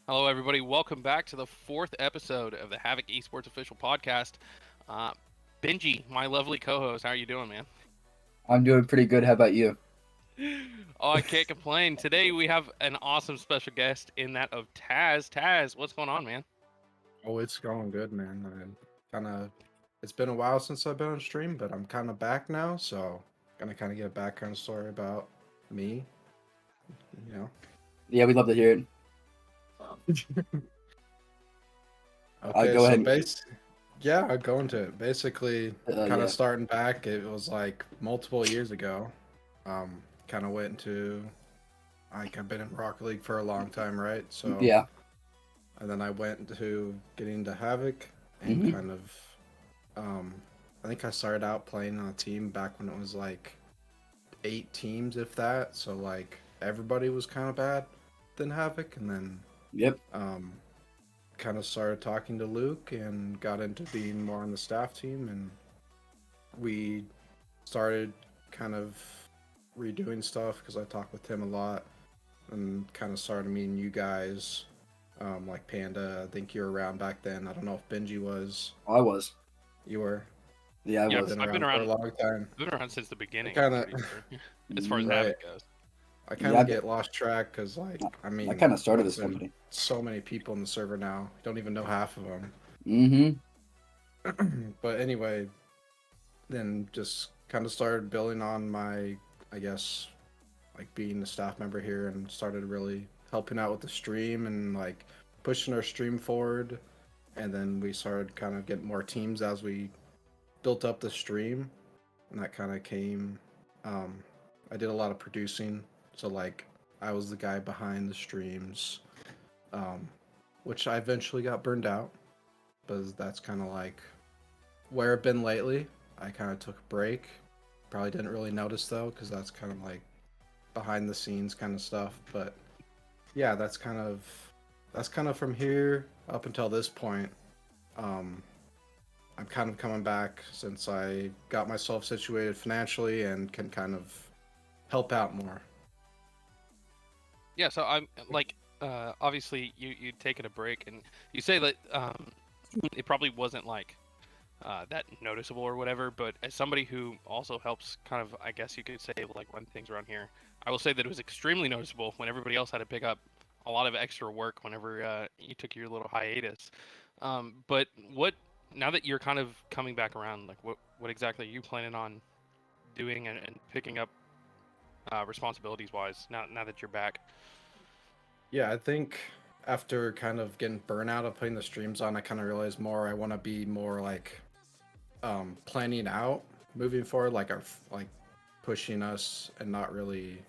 Hello, everybody. Welcome back to the fourth episode of the Havoc Esports Official Podcast. Uh, Benji, my lovely co-host, how are you doing, man? I'm doing pretty good. How about you? Oh, I can't complain. Today we have an awesome special guest in that of Taz. Taz, what's going on, man? Oh, it's going good, man. It's been a while since I've been on stream, but I'm kind of back now, so gonna kind of get a background story about me. You Yeah, we'd love to hear it. know. Okay, Go so ahead. yeah, I'll go into it. Basically, kind of Yeah. starting back. It was like multiple years ago. Kind of went into like I've been in Rocket League for a long time, right? So, Yeah. and then I went to getting into Havoc and hmm kind of um I think I started out playing on a team back when it was like 8 teams, if that. So like everybody was kind of bad than Havoc, and then Yep. um kind of started talking to Luke and got into being more on the staff team, and we started kind of redoing stuff because I talked with him a lot and kind of started meeting you guys. Like Panda, I think you were around back then. I don't know if Benji was. I was. You were. Yeah, I Yeah, was. Been I've been around for a around. long time. I've been around since the beginning. Kind I'm of, pretty sure, as far as Mhm. right. Havoc goes. I kind Yeah, of get lost track because, like, I I mean, kind of started there's this been company. so many people in the server now. Don't even know half of Mm-hmm. them. But anyway, then just kind of started building on my, I guess, like being a staff member here, and started really helping out with the stream and like pushing our stream forward. And then we started kind of getting more teams as we built up the stream, and that kind of came. Um, I did a lot of producing, so like I was the guy behind the streams, um, which I eventually got burned out, but that's kind of like where I've been lately. I kind of took a break. Probably didn't really notice though, because that's kind of like behind the scenes kind of stuff. But yeah, that's kind of from here up until this point. Um, I'm kind of coming back since I got myself situated financially and can kind of help out more. Yeah, so I'm like, obviously you'd taken a break, and you say that it probably wasn't like that noticeable or whatever. But as somebody who also helps, kind of, I guess you could say, like run things around here, I will say that it was extremely noticeable when everybody else had to pick up a lot of extra work whenever you took your little hiatus. But what now that you're kind of coming back around, like what exactly are you planning on doing and picking up responsibilities wise now that you're back? Yeah, I think after kind of getting burnout of putting the streams on, I kind of realized more I want to be more like planning out moving forward, like like pushing us and not really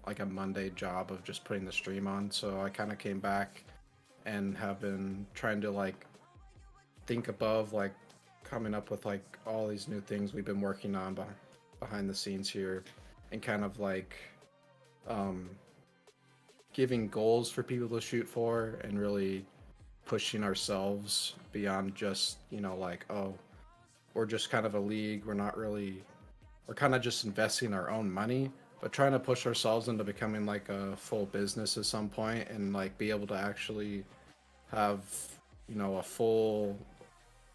like a Monday job of just putting the stream on. So I kind of came back and have been trying to like think above like coming up with like all these new things we've been working on behind the scenes here, and kind of like um giving goals for people to shoot for, and really pushing ourselves beyond just, like, oh, we're just kind of a league. We're kind of just investing our own money, but trying to push ourselves into becoming like a full business at some point, and like be able to actually have, a full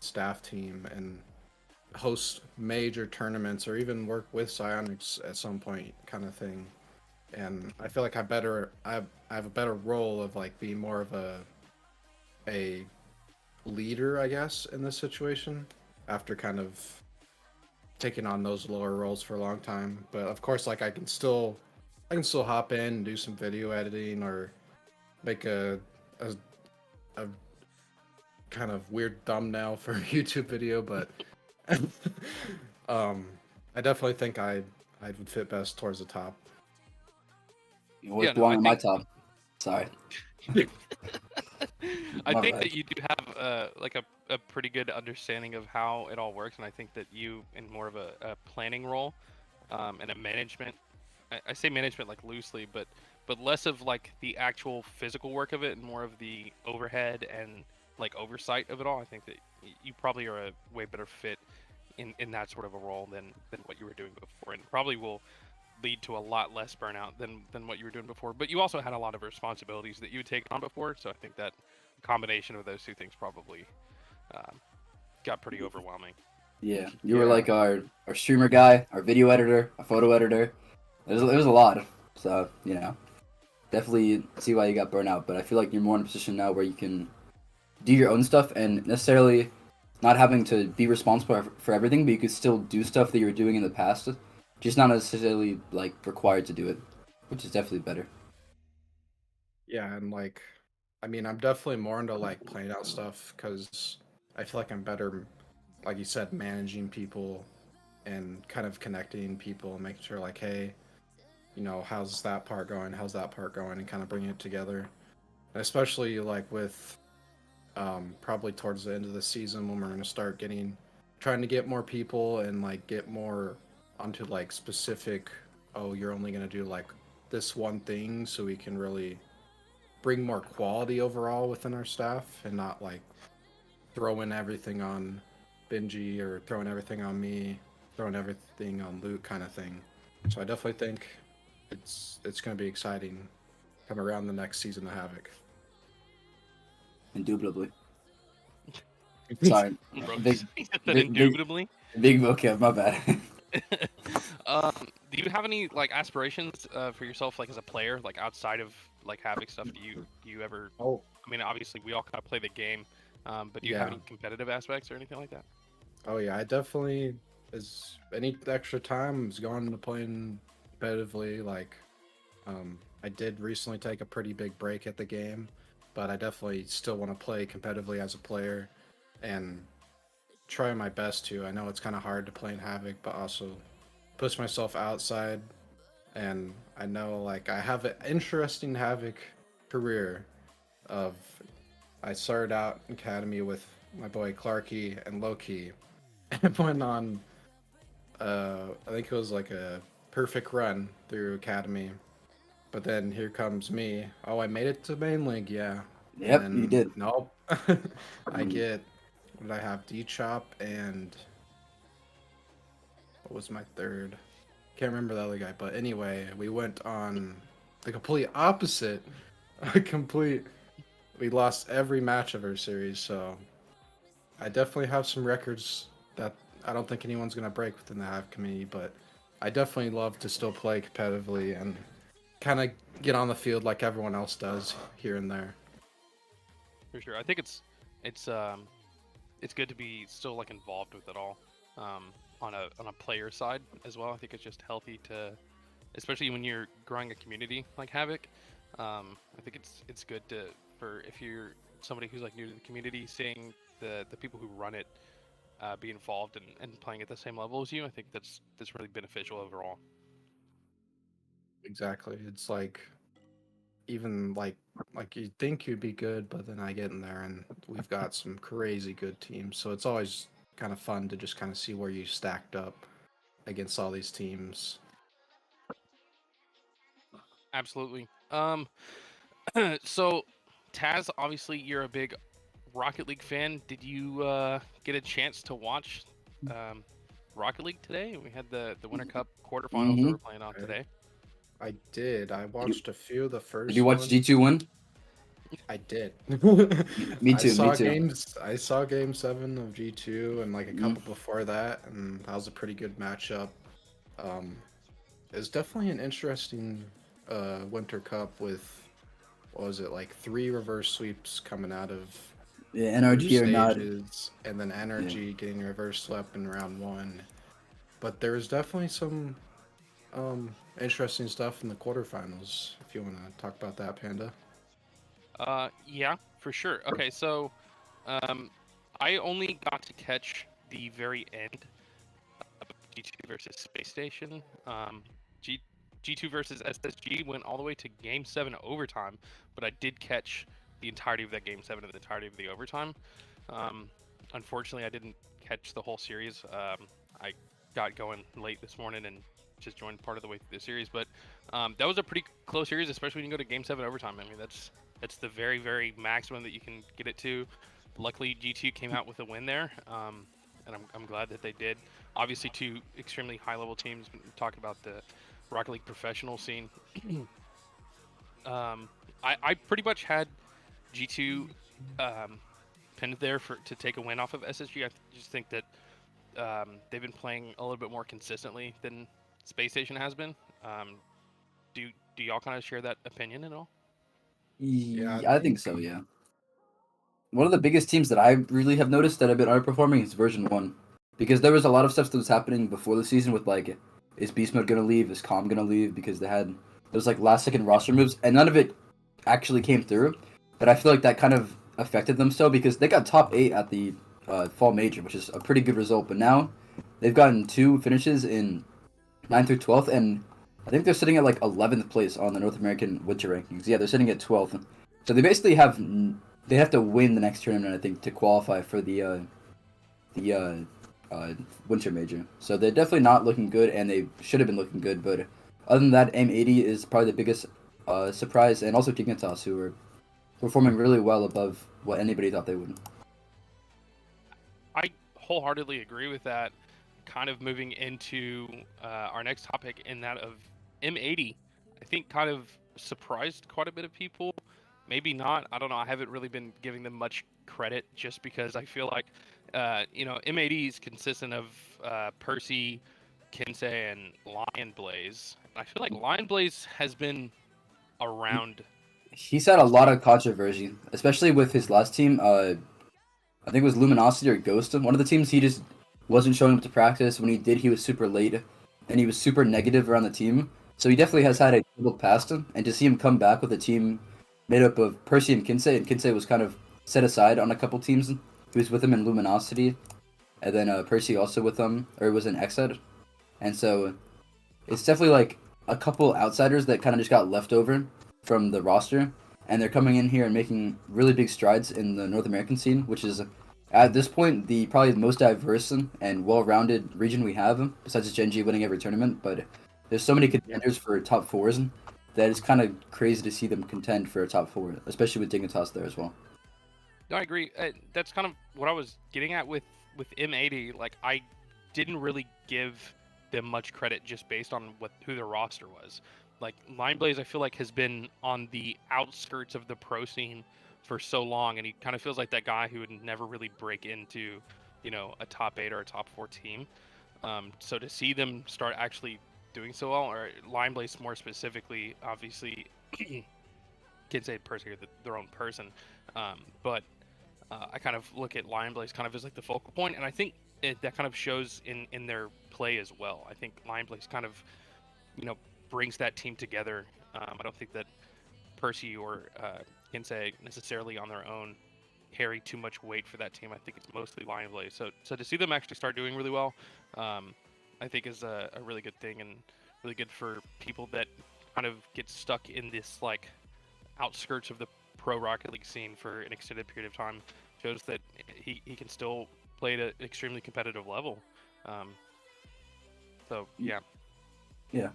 staff team and host major tournaments, or even work with Psionics at some point, kind of thing. And I feel like I have a better role of like being more of a leader, I guess, in this situation, after kind of taking on those lower roles for a long time. But of course, like I can still hop in and do some video editing, or make a, a kind of weird thumbnail for a YouTube video. But um, I definitely think I would fit best towards the top. You always Yeah, no, belong I on my think top. Sorry. I My think bad. that you do have like a pretty good understanding of how it all works, and I think that you in more of a planning role and a management. I say management like loosely, but less of like the actual physical work of it, and more of the overhead and like oversight of it all. I think that you probably are a way better fit in that sort of a role than what you were doing before, and probably will lead to a lot less burnout than what you were doing before. But you also had a lot of responsibilities that you had taken on before, so I think that combination of those two things probably got pretty overwhelming. Yeah, you were like our streamer guy, our video editor, our photo editor. It was a lot. So, definitely see why you got burnt out. But I feel like you're more in a position now where you can do your own stuff and necessarily not having to be responsible for everything, but you could still do stuff that you were doing in the past, just not necessarily like required to do it, which is definitely better. Yeah, and like, I mean, I'm definitely more into like playing out stuff because I feel like I'm better, like you said, managing people and kind of connecting people and making sure like, hey, how's that part going? How's that part going? And kind of bringing it together. And especially like with probably towards the end of the season when we're going to start trying to get more people and like get more onto like specific, oh, you're only going to do like this one thing so we can really bring more quality overall within our staff and not like throwing everything on Benji or throwing everything on me, throwing everything on Luke kind of thing. So I definitely think it's going to be exciting come around the next season of Havoc. Indubitably. Sorry. Indubitably? Big okay, my bad. Do you have any like aspirations for yourself, like as a player, like outside of like Havoc stuff? Do you ever? Oh, I mean, obviously we all kind of play the game, but do you have any competitive aspects or anything like that? Oh yeah, I definitely as any extra time is going into playing competitively. Like, I did recently take a pretty big break at the game, but I definitely still want to play competitively as a player and try my best to. I know it's kind of hard to play in Havoc, but also push myself outside. And I know like I have an interesting Havoc career of I started out in Academy with my boy Clarky and Loki and went on I think it was like a perfect run through Academy. But then here comes me. Oh, I made it to main league, yeah. Yep, And you did. Nope. I get what did I have? D-Chop and what was my third? Can't remember the other guy, but anyway, we went on the complete opposite. We lost every match of our series, so I definitely have some records that I don't think anyone's gonna break within the Hive community, but I definitely love to still play competitively and kind of get on the field like everyone else does here and there. For sure, I think it's good to be still like involved with it all, on a player side as well. I think it's just healthy to, especially when you're growing a community like Havoc. I think it's good for if you're somebody who's like new to the community, seeing the people who run it be involved and playing at the same level as you. I think that's really beneficial overall. Exactly. It's like even like you'd think you'd be good, but then I get in there and we've got some crazy good teams. So it's always kind of fun to just kind of see where you stacked up against all these teams. Absolutely. So Taz, obviously you're a big Rocket League fan. Did you get a chance to watch Rocket League today? We had the Winter Cup quarterfinals that we're playing on today. I did. I watched a few of the first. Did you watch G2 win? I did. Me too. I saw Game 7 of G2 and like a couple before that, and that was a pretty good matchup. It's definitely an interesting Winter Cup with what was it, like 3 reverse sweeps coming out of NRG or not, and then Energy getting reverse swept in round 1. But there was definitely some interesting stuff in the quarterfinals. If you want to talk about that, Panda. Yeah, for sure. Okay, so I only got to catch the very end of G2 versus Space Station. G2 versus SSG went all the way to Game 7 overtime, but I did catch the entirety of that Game 7 and the entirety of the overtime. Unfortunately, I didn't catch the whole series. I got going late this morning and just joined part of the way through the series, but that was a pretty close series, especially when you go to Game 7 overtime. I mean, that's the very, very maximum that you can get it to. Luckily, G2 came out with a win there, and I'm glad that they did. Obviously, 2 extremely high-level teams. Talk about the Rocket League professional scene. I pretty much had G2 pinned there to take a win off of SSG. I just think that they've been playing a little bit more consistently than Space Station has been. Do y'all kind of share that opinion at all? Yeah, I think so. Yeah. One of the biggest teams that I really have noticed that have been underperforming is Version 1. Because there was a lot of stuff that was happening before the season with, like, is Beast Mode going to leave? Is Calm going to leave? Because they had those, like, last-second roster moves, and none of it actually came through. But I feel like that kind of affected them still because they got top 8 at the Fall Major, which is a pretty good result. But now they've gotten 2 finishes in 9th through 12th, and I think they're sitting at, like, 11th place on the North American Winter Rankings. Yeah, they're sitting at 12th. So they basically they have to win the next tournament, I think, to qualify for the Winter Major. So they're definitely not looking good, and they should have been looking good. But other than that, M80 is probably the biggest surprise, and also Dignitas, who are performing really well above what anybody thought they would. I wholeheartedly agree with that. Kind of moving into our next topic, in that of M80, I think kind of surprised quite a bit of people. Maybe not. I don't know. I haven't really been giving them much credit just because I feel like, M80 is consistent of Percy, Kinsey, and Lion Blaze. I feel like Lion Blaze has been around. He's had a lot of controversy, especially with his last team. I think it was Luminosity or Ghost. One of the teams, he just wasn't showing up to practice. When he did, he was super late, and he was super negative around the team. So he definitely has had a troubled past, and to see him come back with a team made up of Percy and Kinsey was kind of set aside on a couple teams. He was with him in Luminosity, and then Percy also with him, or was in Exed. And so it's definitely like a couple outsiders that kind of just got left over from the roster, and they're coming in here and making really big strides in the North American scene, which is at this point the probably the most diverse and well-rounded region we have, besides Gen G winning every tournament. But there's so many contenders for top fours that it's kind of crazy to see them contend for a top 4, especially with Dignitas there as well. No, I agree. That's kind of what I was getting at with M80. Like, I didn't really give them much credit just based on who their roster was. Like, Lion Blaze, I feel like, has been on the outskirts of the pro scene for so long, and he kind of feels like that guy who would never really break into, a top 8 or a top 4 team. So to see them start actually doing so well, or Lion Blaze more specifically, obviously, Kinsey and Percy are their own person, but I kind of look at Lion Blaze kind of as like the focal point, and I think that kind of shows in their play as well. I think Lion Blaze kind of, brings that team together. I don't think that Percy or Kinsey necessarily on their own carry too much weight for that team. I think it's mostly Lion Blaze. So to see them actually start doing really well, I think is a really good thing, and really good for people that kind of get stuck in this like outskirts of the pro Rocket League scene for an extended period of time. Shows that he can still play at an extremely competitive level. So yeah. Yeah.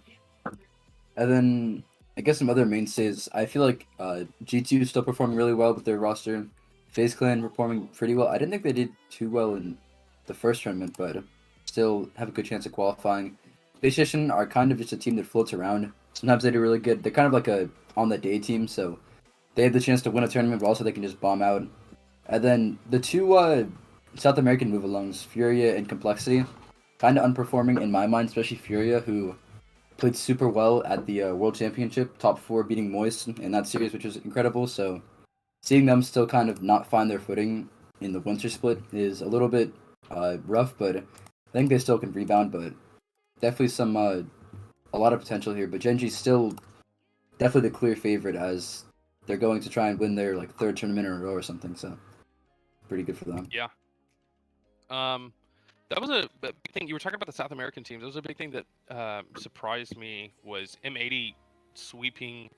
And then I guess some other mainstays. I feel like G2 is still performing really well with their roster. FaZe Clan performing pretty well. I didn't think they did too well in the first tournament, but still have a good chance of qualifying. Space Station are kind of just a team that floats around. Sometimes they do really good. They're kind of like a on the day team, so they have the chance to win a tournament, but also they can just bomb out. And then the two South American move-alongs, Furia and Complexity, kind of underperforming in my mind, especially Furia, who played super well at the World Championship, top 4 beating Moist in that series, which was incredible. So seeing them still kind of not find their footing in the winter split is a little bit rough, but I think they still can rebound. But definitely a lot of potential here. But Gen G's still definitely the clear favorite, as they're going to try and win their like 3rd tournament in a row or something. So pretty good for them. Yeah. That was a big thing. You were talking about the South American teams. That was a big thing that surprised me, was M80 sweeping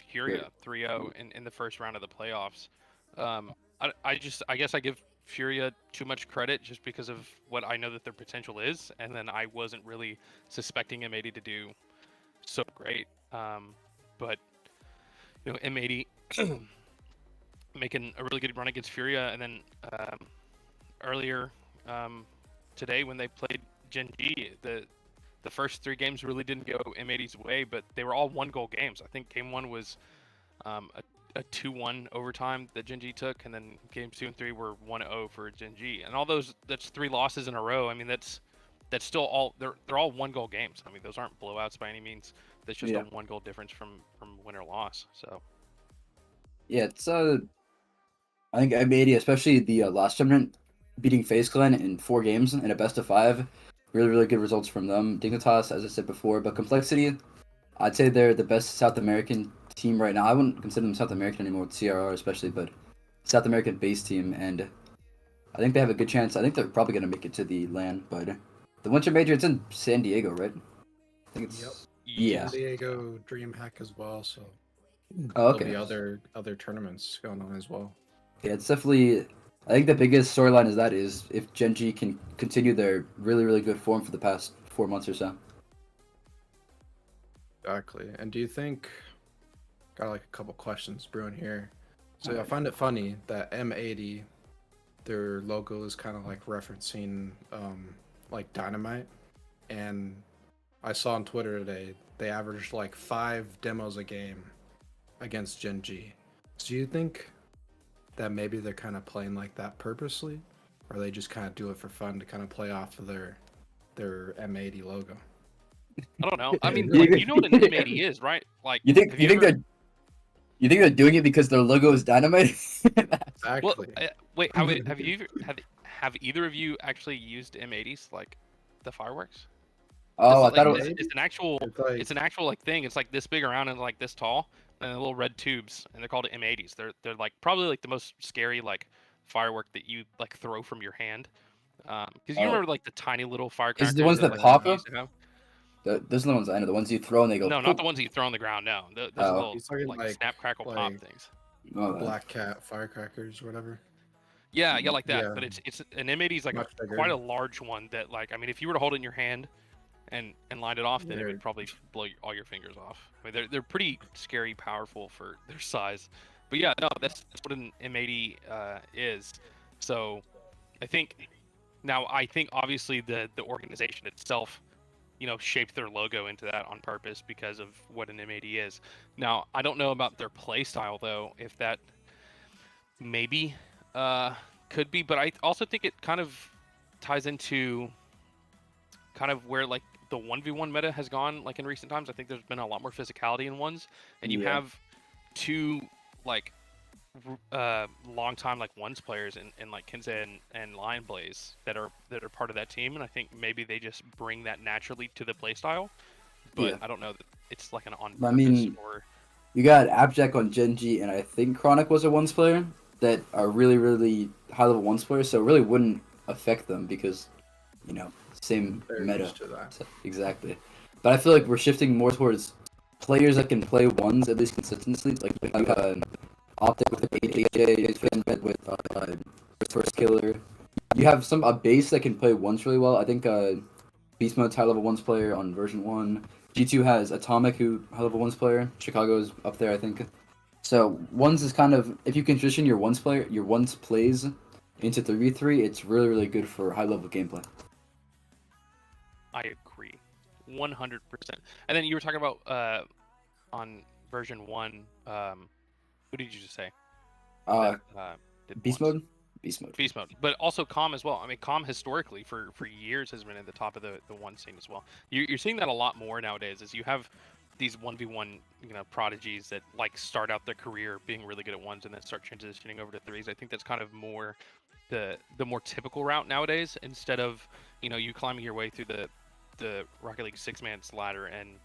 Furia 3-0 in the first round of the playoffs. I guess I give Furia too much credit just because of what I know that their potential is, and then I wasn't really suspecting M80 to do so great. But M80 making a really good run against Furia, and then earlier today when they played Gen G, the first 3 games really didn't go M80's way, but they were all 1-goal games. I think game 1 was a 2-1 overtime that Gen G took, and then games 2 and 3 were 1-0 for Gen G. And all those, that's 3 losses in a row. I mean, that's still all they're all 1-goal games. I mean, those aren't blowouts by any means. That's just a 1-goal difference from win or loss. So yeah, it's I think M80, especially the last tournament, beating FaZe Clan in 4 games in a best of 5, really good results from them. Dignitas, as I said before, but Complexity, I'd say they're the best South American team right now. I wouldn't consider them South American anymore with CRR especially, but South American based team, and I think they have a good chance. I think they're probably gonna make it to the LAN, but the Winter Major, it's in San Diego, right? I think it's San Diego DreamHack as well. So okay. There'll be other tournaments going on as well. Yeah, it's definitely. I think the biggest storyline is if Gen G can continue their really good form for the past 4 months or so. Exactly. And do you think? Got like a couple questions brewing here. So I find it funny that M80, their logo is kind of like referencing like Dynamite, and I saw on Twitter today they averaged like 5 demos a game against Gen G. So do you think that maybe they're kind of playing like that purposely, or they just kind of do it for fun to kind of play off of their M80 logo? I don't know. I mean, like, you know what an M80 is, right? Like, you think they're doing it because their logo is Dynamite? Exactly. Well, wait, have either of you actually used M80s, like the fireworks? Oh, I like, thought it was. it's an actual like thing. It's like this big around and like this tall, and little red tubes, and they're called M80s. They're like probably like the most scary like firework that you like throw from your hand. Because you remember like the tiny little firecrackers. Is it the ones that like, pop you up? used to have? Those are the ones I know. The ones you throw and they go. No, Poof. not the ones that you throw on the ground. No, those are little He's talking like snap crackle pop things. Oh, Black Cat firecrackers or whatever. Yeah, like that. Yeah. But it's an M80 is like quite a large one that, like, I mean, if you were to hold it in your hand and line it off, then it would probably blow all your fingers off. I mean, they're pretty scary, powerful for their size. But yeah, no, that's what an M80 is. So I think obviously the organization itself, you know, shaped their logo into that on purpose because of what an M80 is. Now, I don't know about their play style though, if that maybe could be, but I also think it kind of ties into kind of where like the 1v1 meta has gone like in recent times. I think there's been a lot more physicality in ones, and you have 2 like long time like ones players in like Kinza and Lion Blaze that are part of that team, and I think maybe they just bring that naturally to the play style, but I don't know that it's like an on purpose. I mean, you got Abjack on Gen G, and I think Chronic was a ones player that are really high level ones players, so it really wouldn't affect them because, you know, same meta. So, exactly. But I feel like we're shifting more towards players that can play ones at least consistently, like Optic with AJ, Finbet with First Killer. You have a base that can play ones really well. I think Beast Mode's high level ones player on version 1. G2 has Atomic, who high level ones player. Chicago's up there, I think. So ones is kind of, if you can transition your ones plays into 3v3, it's really good for high level gameplay. I agree, 100%. And then you were talking about on version 1. Who did you just say? Beast Mode. But also Calm as well. I mean, Calm historically for years has been at the top of the one scene as well. You're seeing that a lot more nowadays, as you have these 1v1 prodigies that like start out their career being really good at ones and then start transitioning over to threes. I think that's kind of more the more typical route nowadays, instead of you climbing your way through the Rocket League 6-man ladder and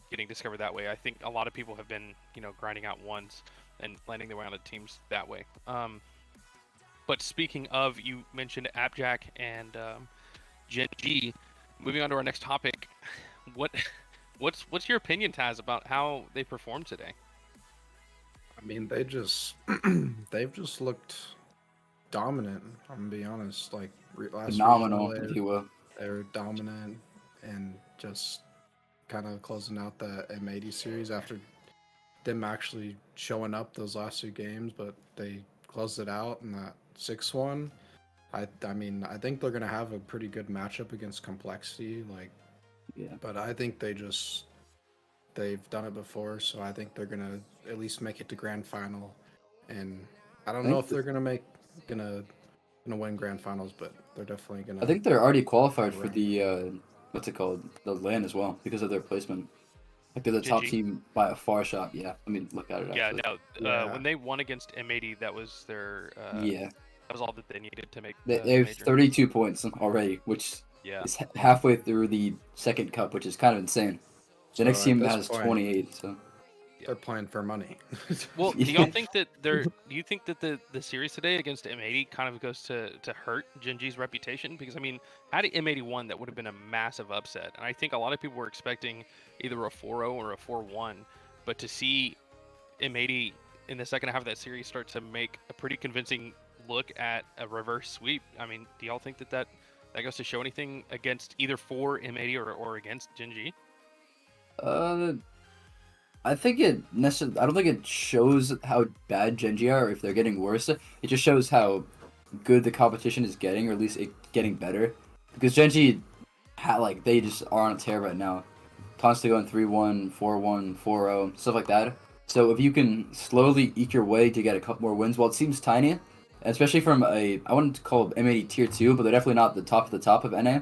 getting discovered that way. I think a lot of people have been grinding out ones and landing their way on the teams that way. But speaking of, you mentioned Abjack and Gen G. Moving on to our next topic, what's your opinion, Taz, about how they performed today? I mean, they've just looked dominant. I'm gonna be honest. Like last phenomenal, regional, if you will. They were dominant and just kind of closing out the M80 series after them actually showing up those last 2 games, but they closed it out in that 6-1. I mean, I think they're gonna have a pretty good matchup against Complexity. Like, Yeah. But I think they've done it before, so I think they're gonna at least make it to grand final. And I don't know if they're gonna win grand finals, but they're definitely gonna. I think they're already qualified for rank. the what's it called, the LAN as well, because of their placement. Like they're the top GG. team by a far shot. Yeah, I mean look at it. Yeah, Actually. no. Yeah. When they won against M80, that was their. Yeah, That was all that they needed to make. they the have major. 32 points already, which Yeah. is halfway through the second cup, which is kind of insane. The next So team at has this point, 28. So They're playing for money. Well, do Yeah. y'all think that do you think that the series today against M80 kind of goes to hurt Gen.G's reputation? Because I mean, had M80 won, that would have been a massive upset, and I think a lot of people were expecting either a 4-0 or a 4-1, but to see M80 in the second half of that series start to make a pretty convincing look at a reverse sweep, I mean, do y'all think that goes to show anything against either for M80 or against Gen.G? I think I don't think it shows how bad Gen.G are, or if they're getting worse. It just shows how good the competition is getting, or at least it getting better. Because Gen.G, they just are on a tear right now, constantly going 3-1, 4-1, 4-0, stuff like that. So if you can slowly eke your way to get a couple more wins, while it seems tiny, especially from I wouldn't call M80 tier 2, but they're definitely not the top of NA.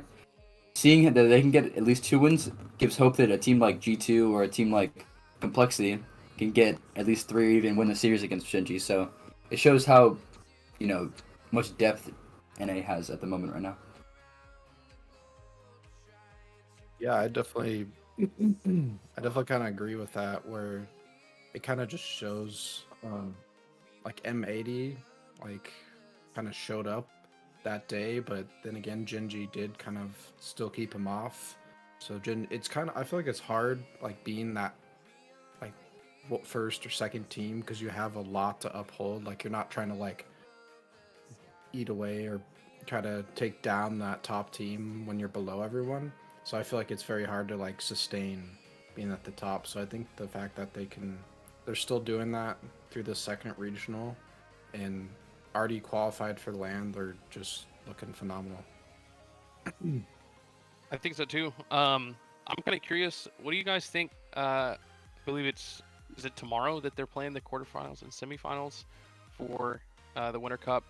Seeing that they can get at least 2 wins gives hope that a team like G2 or a team like Complexity can get at least 3 or even win the series against Gen.G. So it shows how, much depth NA has at the moment right now. Yeah, I definitely kind of agree with that, where it kind of just shows like M80 kind of showed up that day, but then again Gen.G did kind of still keep him off. So it's kind of, I feel like it's hard being that first or second team, because you have a lot to uphold. You're not trying to eat away or try to take down that top team when you're below everyone. So I feel like it's very hard to sustain being at the top. So I think the fact that they're still doing that through the second regional and already qualified for LAN, they're just looking phenomenal. I think so too. I'm kind of curious. What do you guys think? I believe is it tomorrow that they're playing the quarterfinals and semifinals for the Winter Cup?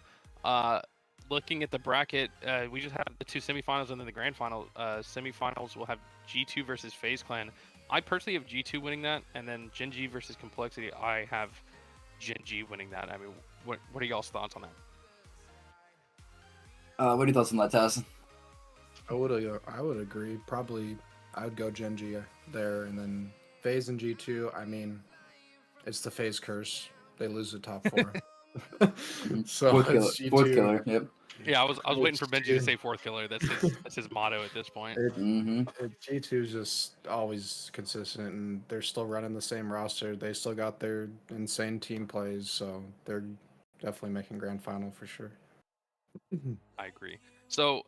Looking at the bracket, we just had the 2 semifinals and then the grand final. Semifinals will have G2 versus FaZe Clan. I personally have G2 winning that, and then Gen.G versus Complexity, I have Gen.G winning that. I mean, what are y'all's thoughts on that? What are your thoughts on that, Taz? I would agree. Probably I would go Gen.G there, and then FaZe and G2. I mean, it's the FaZe curse. They lose the top 4. So Fourth killer. Yep. Yeah, I was waiting for Benji to say 4th killer. That's his motto at this point. G2 is just always consistent, and they're still running the same roster. They still got their insane team plays, so they're definitely making grand final for sure. I agree. So,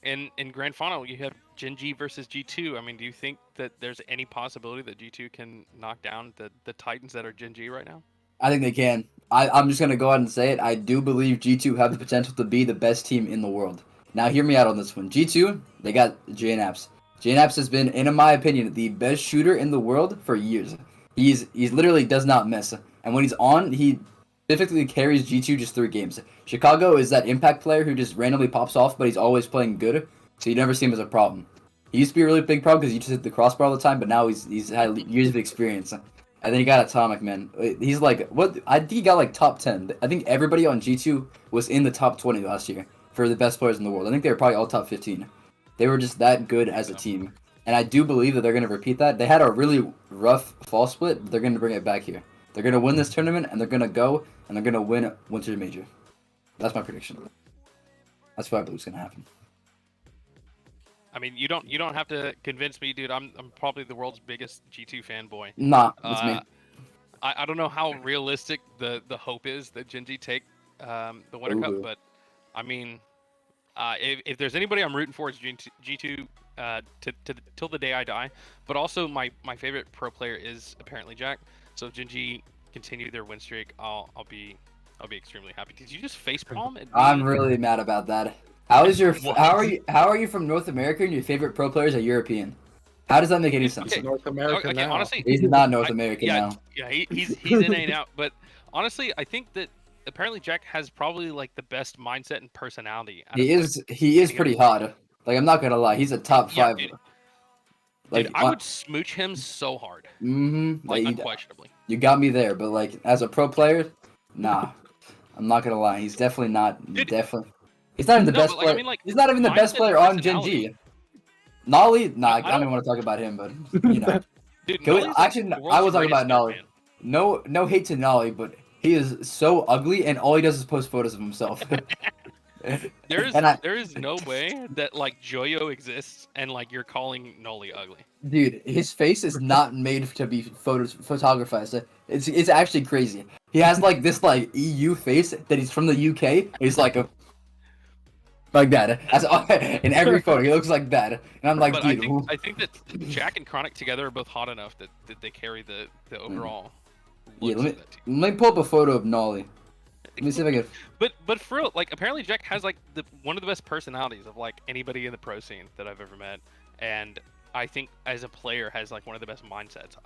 in grand final, you have Gen.G versus G2. I mean, do you think that there's any possibility that G2 can knock down the Titans that are Gen.G right now? I think they can. I'm just going to go ahead and say it. I do believe G2 have the potential to be the best team in the world. Now, hear me out on this one. G2, they got JNAPS. JNAPS has been, in my opinion, the best shooter in the world for years. He's literally does not miss. And when he's on, he specifically carries G2 just 3 games. Chicago is that impact player who just randomly pops off, but he's always playing good, so you never see him as a problem. He used to be a really big problem because he just hit the crossbar all the time, but now he's had years of experience. And then he got Atomic, man. He's I think he got top 10. I think everybody on G2 was in the top 20 last year for the best players in the world. I think they were probably all top 15. They were just that good as a team. And I do believe that they're going to repeat that. They had a really rough fall split, but they're going to bring it back here. They're going to win this tournament, and they're going to go, and they're going to win Winter Major. That's my prediction. That's what I believe is going to happen. I mean, you don't have to convince me, dude. I'm probably the world's biggest G2 fanboy. Nah, that's me. I don't know how realistic the hope is that Gen.G take the Winter Cup, but I mean, if there's anybody I'm rooting for, it's G2 till the day I die. But also my favorite pro player is apparently Jack. So if Gen.G continue their win streak, I'll be extremely happy. Did you just facepalm at me? I'm really mad about that. How are you from North America and your favorite pro players are European? How does that make any sense? Okay. North America Okay, now. honestly, He's not North American yeah, now. yeah, he's in and out. But honestly, I think that apparently Jack has probably like the best mindset and personality. Out of, He is any pretty other player. hot. Like I'm not gonna lie, he's a top Yeah, 5. dude, Like I would smooch him so hard, like Like, unquestionably. you got me there, but like as a pro player, nah. I'm not gonna lie. He's definitely not. Dude, He's not even the no, best but, like, player. I mean, like, He's not even the best mindset player and on Gen personality. G. Nolly, nah, No, I don't even want to talk about him, but you know. Dude, Can we- Nolly's, like, actually, the I world's was talking greatest about Nolly. stuntman. No hate to Nolly, but he is so ugly, and all he does is post photos of himself. There is no way that like Joyo exists and like you're calling Nolly ugly. Dude, his face is not made to be photographed. It's actually crazy. He has like this like EU face that he's from the UK. He's like like that. In every photo, he looks like that. And I'm like, But dude. I think that Jack and Chronic together are both hot enough that they carry the overall. Yeah, looks of that team. let me pull up a photo of Nolly. Let me see if I can. But for real, like apparently Jack has like one of the best personalities of like anybody in the pro scene that I've ever met, and I think as a player has like one of the best mindsets.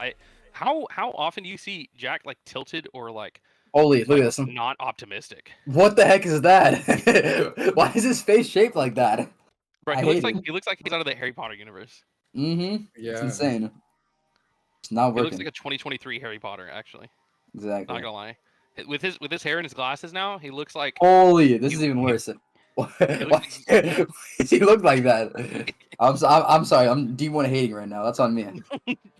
How often do you see Jack like tilted or like Holy, look at this. not optimistic? What the heck is that? Why is his face shaped like that? Bro, I he looks hate like it. he looks like he's out of the Harry Potter universe. It's Yeah. insane. It's not He working. looks like a 2023 Harry Potter, actually. Exactly. Not gonna lie. With his hair and his glasses now, he looks like Holy, this is even worse. Why does he look like that? I'm sorry. I'm D1 hating right now. That's on me.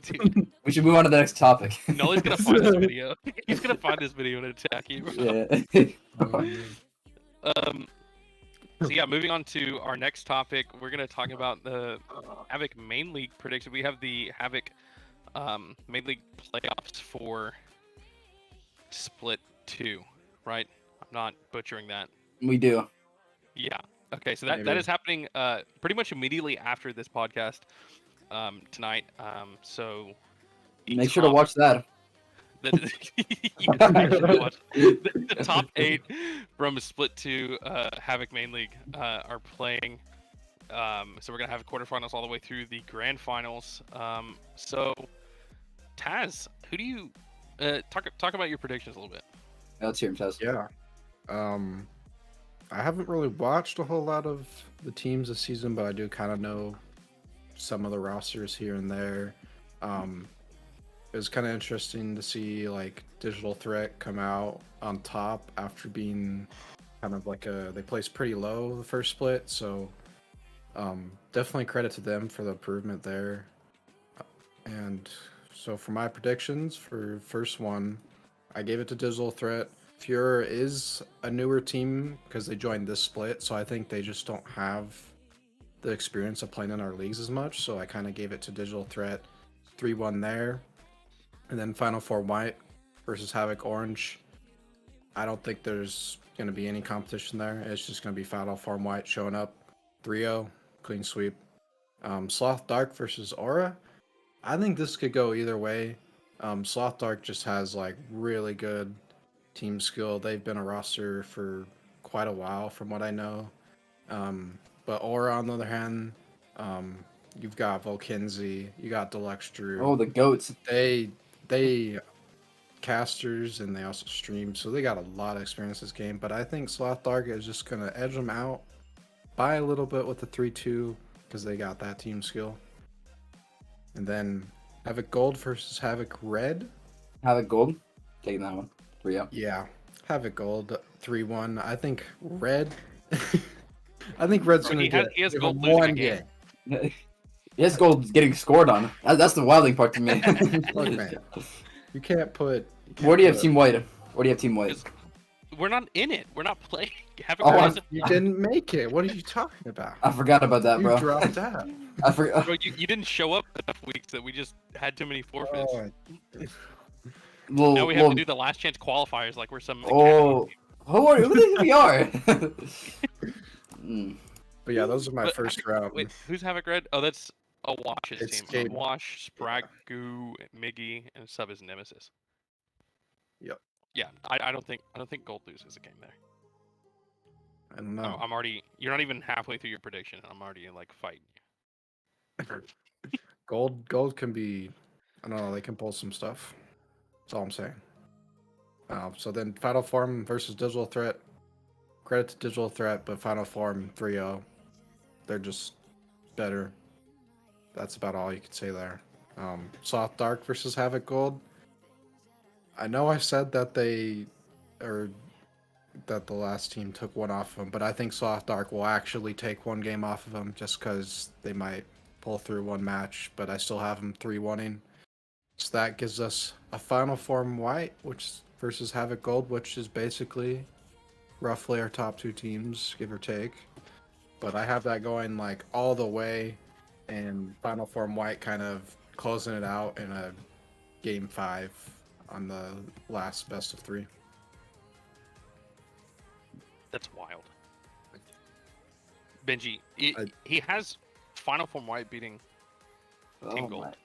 dude. We should move on to the next topic. Nolly's gonna find this video. He's gonna find this video and attack you. Bro. Yeah. So yeah, moving on to our next topic, we're gonna talk about the Havoc main league prediction. We have the Havoc main league playoffs for Split 2, right? I'm not butchering that. We do. Yeah. Okay, so that Maybe. is happening pretty much immediately after this podcast tonight. So the Make sure to top- watch that. Yes, make sure to watch. The top 8 from Split 2 Havoc main league are playing. So we're gonna have quarterfinals all the way through the grand finals. So Taz, who do you talk about your predictions a little bit? Let's hear him, Taz. Yeah. I haven't really watched a whole lot of the teams this season, but I do kind of know some of the rosters here and there. It was kind of interesting to see like Digital Threat come out on top after being kind of like they placed pretty low the first split, so definitely credit to them for the improvement there. And so for my predictions for first one, I gave it to Digital Threat. Furor is a newer team because they joined this split, so I think they just don't have the experience of playing in our leagues as much, so I kind of gave it to Digital Threat. 3-1 there. And then Final Four White versus Havoc Orange. I don't think there's going to be any competition there. It's just going to be Final Four White showing up. 3-0, clean sweep. Sloth Dark versus Aura. I think this could go either way. Sloth Dark just has like really good team skill. They've been a roster for quite a while from what I know. But Aura, on the other hand, you've got Volkenzi, you got Deluxe Drew. Oh, the goats. They casters and they also stream, so they got a lot of experience this game. But I think Sloth Dark is just gonna edge them out by a little bit with the 3-2 because they got that team skill. And then Havoc Gold versus Havoc Red. Havoc Gold. Taking that one. 3-0. Yeah, Havoc Gold 3-1. I think Red. I think Red's gonna get he has gold losing a one game. game. Yes, gold getting scored on. That's the wilding part to me. Look, man, you can't put. Where do you have Team White? Where do you have Team White? We're not in it. We're not playing. Havoc Oh, Red I- isn't- You didn't make it. What are you talking about? I forgot about that, You bro. dropped out. I forgot. Bro, you didn't show up enough weeks that we just had too many forfeits. Now we have to do the last chance qualifiers like we're some. Oh, who do you think we are? But yeah, those are my But first round. Wait, who's Havoc Red? Oh, that's Wash's It's team. Gabe. Wash, Spragu, Miggy, and Sub is Nemesis. Yep. Yeah, I don't think Gold loses a game there. I don't know. I'm already. You're not even halfway through your prediction, and I'm already like fighting you. Gold can be, I don't know, they can pull some stuff. That's all I'm saying. So then Final Form versus Digital Threat. Credit to Digital Threat, but Final Form 3-0. They're just better. That's about all you could say there. Soft Dark versus Havoc Gold. I know I said that that the last team took one off of them, but I think Soft Dark will actually take one game off of them just because they might pull through one match, but I still have them 3-1-ing. So that gives us a Final Form White, which versus Havoc Gold, which is basically roughly our top two teams, give or take. But I have that going like all the way, and Final Form White kind of closing it out in a game 5 on the last best of 3. That's wild. Benji, he has Final Form White beating Team Gold.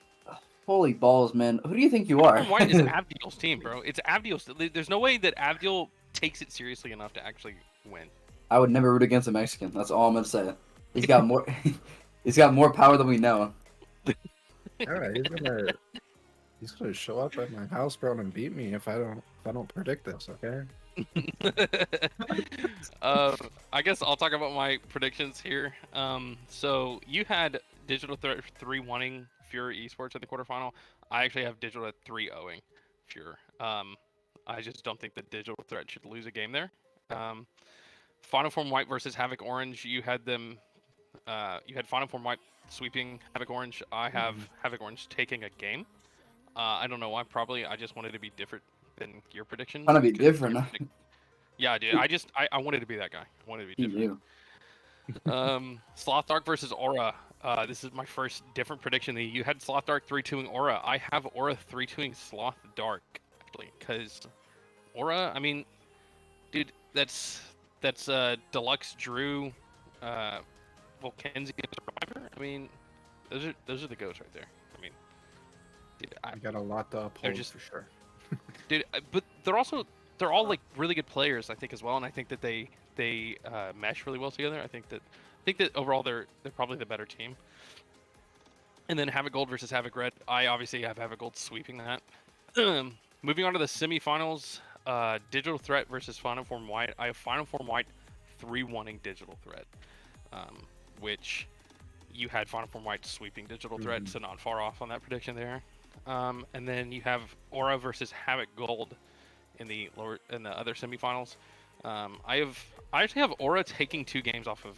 Holy balls, man. Who do you think you are? Final Form White is Avdiel's team, bro. It's Avdiel's. There's no way that Avdiel takes it seriously enough to actually win. I would never root against a Mexican. That's all I'm gonna say. He's got more. He's got more power than we know. All right, he's gonna show up at my house, bro, and beat me if I don't predict this. Okay. I guess I'll talk about my predictions here. So you had Digital Threat 3-1ing Fury Esports in the quarterfinal. I actually have Digital at 3-0ing Fury. I just don't think that Digital Threat should lose a game there. Final Form White versus Havoc Orange. You had them. You had Final Form White sweeping Havoc Orange. I have Havoc Orange taking a game. I don't know why. Probably I just wanted to be different than your predictions. Trying to be different. Yeah, dude. I wanted to be that guy. I wanted to be different. Sloth Dark versus Aura. This is my first different prediction. You had Sloth Dark 3-2ing Aura. I have Aura 3-2ing Sloth Dark, actually, because Aura, I mean, dude, that's Deluxe Drew, Volkenzi and Survivor. I mean, those are the goats right there. I mean, dude, I got a lot to uphold for sure. Dude, but they're all like really good players, I think, as well, and I think that they mesh really well together. I think that overall they're probably the better team. And then Havoc Gold versus Havoc Red. I obviously have Havoc Gold sweeping that. Moving on to the semifinals, Digital Threat versus Final Form White. I have Final Form White 3-1ing Digital Threat, which you had Final Form White sweeping Digital Threat, so not far off on that prediction there. And then you have Aura versus Havoc Gold in the other semifinals. I actually have Aura taking 2 games off of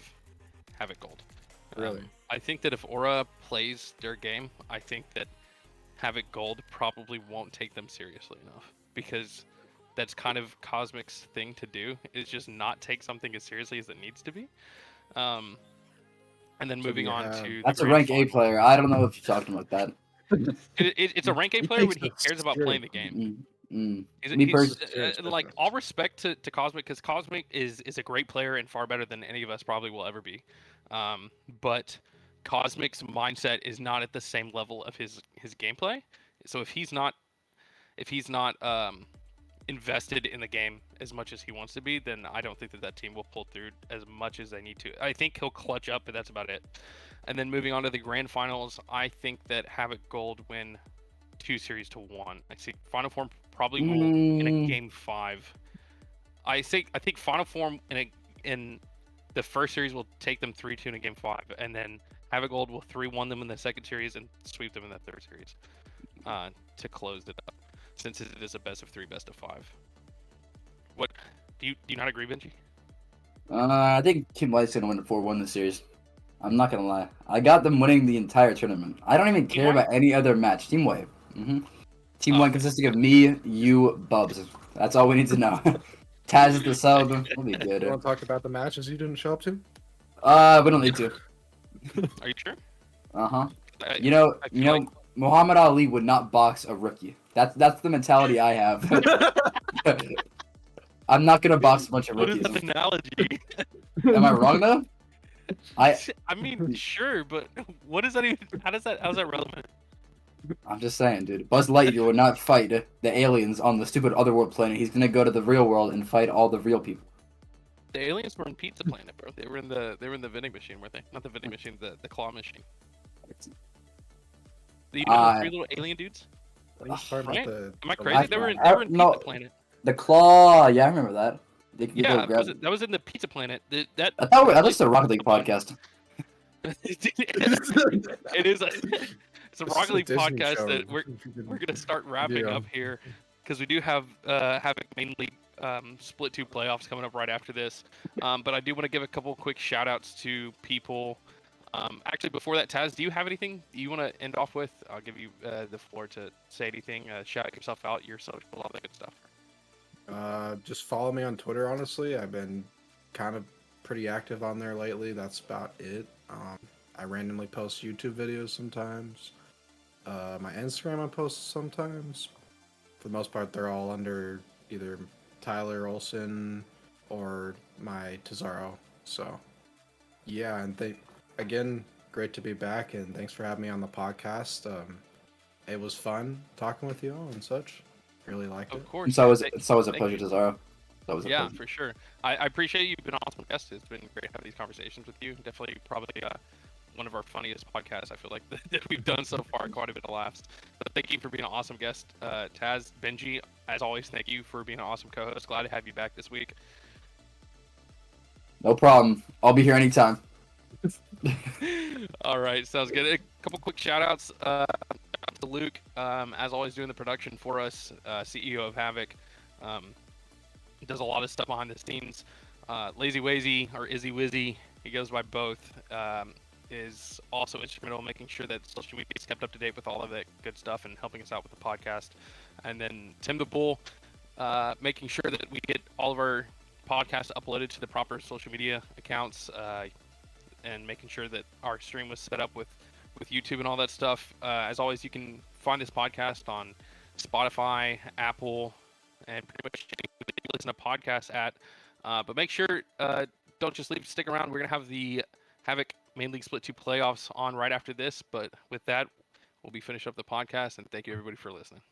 Havoc Gold. Really? I think that if Aura plays their game, I think that Havoc Gold probably won't take them seriously enough, because that's kind of Cosmic's thing to do, is just not take something as seriously as it needs to be. And then moving on to that's a rank A player. I don't know if you're talking about that. It's a rank A player when he cares about playing the game. Like, all respect to Cosmic, because Cosmic is a great player and far better than any of us probably will ever be. But Cosmic's mindset is not at the same level of his gameplay. So if he's not invested in the game as much as he wants to be, then I don't think that team will pull through as much as they need to. I think he'll clutch up, but that's about it. And then moving on to the grand finals, I think that Havoc Gold win 2-1. I see Final Form probably will in a game 5. I think Final Form in the first series will take them 3-2 in a game 5, and then Havoc Gold will 3-1 them in the second series and sweep them in the third series to close it up, since it is a best of 3, best of 5. What do you not agree, Benji? I think Kim White's gonna win the 4-1 this series. I'm not gonna lie. I got them winning the entire tournament. I don't even care about any other match. Team White. Team White consisting of me, you, Bubs. That's all we need to know. Taz is the sub. We'll be good. You want to talk about the matches you didn't show up to? We don't need to. Are you sure? You know, Muhammad Ali would not box a rookie. That's the mentality I have. I'm not gonna box a bunch of rookies. What is that analogy? Am I wrong though? I mean, sure, but what is that even? How's that relevant? I'm just saying, dude. Buzz Lightyear would not fight the aliens on the stupid otherworld planet. He's gonna go to the real world and fight all the real people. The aliens were in Pizza Planet, bro. They were in the vending machine, weren't they? Not the vending machine, the claw machine. You know the three little alien dudes? I think it's part Right? about the. Am I the crazy? last They were one. in, they were in No. Pizza Planet. The claw. Yeah, I remember that. They Yeah, go grab. that was in the Pizza Planet. That I thought that was the Rocket League podcast. it is. It's a This is Rocket a League Disney podcast show. that we're gonna start wrapping up here because we do have Havoc mainly split 2 playoffs coming up right after this. But I do want to give a couple quick shout outs to people. Actually, before that, Taz, do you have anything you want to end off with? I'll give you the floor to say anything. Shout yourself out, your social, all that good stuff. Just follow me on Twitter. Honestly, I've been kind of pretty active on there lately. That's about it. I randomly post YouTube videos sometimes. My Instagram I post sometimes. For the most part, they're all under either Tyler Olson or my Tazaro. So, yeah, and again, great to be back, and thanks for having me on the podcast. It was fun talking with you all and such. Really liked it. Of course. It's always a Thank pleasure, you. Tazaro. That was a Yeah, pleasure. for sure. I appreciate you. You've been an awesome guest. It's been great having these conversations with you. Definitely, probably one of our funniest podcasts. I feel like that we've done so far. Quite a bit of laughs. But thank you for being an awesome guest, Taz, Benji. As always, thank you for being an awesome co-host. Glad to have you back this week. No problem. I'll be here anytime. All right, sounds good. A couple quick shout-outs to Luke, as always, doing the production for us, CEO of Havoc. Does a lot of stuff behind the scenes. Lazy Wazy, or Izzy Wizzy, he goes by both, is also instrumental in making sure that social media is kept up to date with all of that good stuff and helping us out with the podcast. And then Tim the Bull, making sure that we get all of our podcasts uploaded to the proper social media accounts, and making sure that our stream was set up with YouTube and all that stuff. As always, you can find this podcast on Spotify, Apple, and pretty much anything that you listen to podcasts at. But make sure, don't just stick around. We're going to have the Havoc Main League Split 2 playoffs on right after this. But with that, we'll be finishing up the podcast, and thank you everybody for listening.